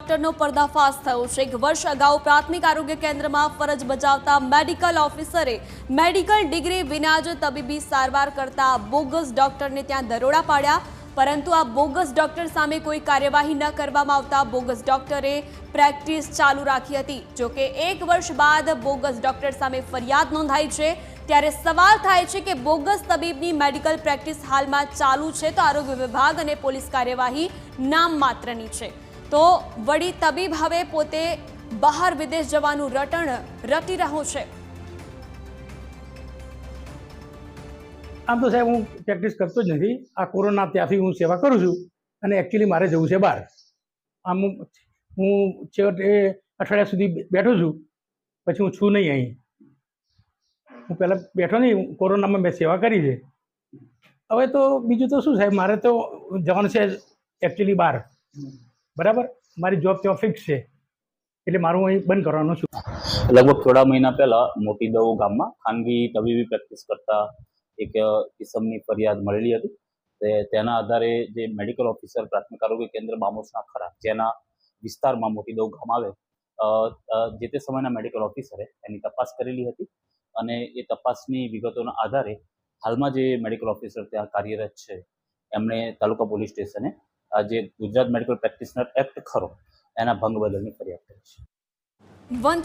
ડોક્ટરનો પર્દાફાશ થયો છે। એક વર્ષ અગાઉ પ્રાથમિક આરોગ્ય કેન્દ્રમાં ફરજ બજાવતા મેડિકલ ઓફિસરે મેડિકલ ડિગ્રી વિના જ તબીબી સારવાર કરતા બોગસ ડોક્ટરને ત્યાં દરોડા પાડ્યા, પરંતુ આ બોગસ ડોક્ટર સામે કોઈ કાર્યવાહી ન કરવામાં આવતા બોગસ ડોક્ટરે પ્રેક્ટિસ ચાલુ રાખી હતી। જો કે એક વર્ષ બાદ બોગસ ડોક્ટર સામે ફરિયાદ નોંધાઈ છે, ત્યારે સવાલ થાય છે કે બોગસ તબીબની મેડિકલ પ્રેક્ટિસ હાલમાં ચાલુ છે તો આરોગ્ય વિભાગ અને પોલીસ કાર્યવાહી નામ માત્રની છે, તો વળી તબીબ હવે પોતે બહાર વિદેશ જવાનું રટણ રટી રહ્યો છે। આમ તો સાહેબ હું પ્રેક્ટિસ કરતો જ નથી। આ કોરોના ત્યાંથી હું સેવા કરું છું અને એકચ્યુઅલી મારે જવું છે બહાર। આમ હું છેવટે અઠવાડિયા સુધી બેઠો છું, પછી હું છું નહીં અહીં। હું પહેલાં બેઠો નહીં, કોરોનામાં મેં સેવા કરી છે। હવે તો બીજું તો શું સાહેબ, મારે તો જવાનું છે એકચ્યુઅલી બહાર, બરાબર। મારી જોબ ત્યાં ફિક્સ છે, એટલે મારું અહીં બંધ કરવાનું છું। લગભગ થોડા મહિના પહેલા મોટી દવો ગામમાં ખાનગી તબીબી પ્રેક્ટિસ કરતા એક કિસમની ફરિયાદ મળેલી હતી। તેના આધારે જે મેડિકલ ઓફિસર પ્રાથમિક આરોગ્ય કેન્દ્ર બામોસના ખરા, જેના વિસ્તારમાં મોટી દવો ગામ આવે, જે તે સમયના મેડિકલ ઓફિસરે એની તપાસ કરેલી હતી અને એ તપાસની વિગતોના આધારે હાલમાં જે મેડિકલ ઓફિસર ત્યાં કાર્યરત છે, એમણે તાલુકા પોલીસ સ્ટેશને જે ગુજરાત મેડિકલ પ્રેક્ટિશનર એક્ટ ખરો એના ભંગ બદલની ફરિયાદ કરી છે।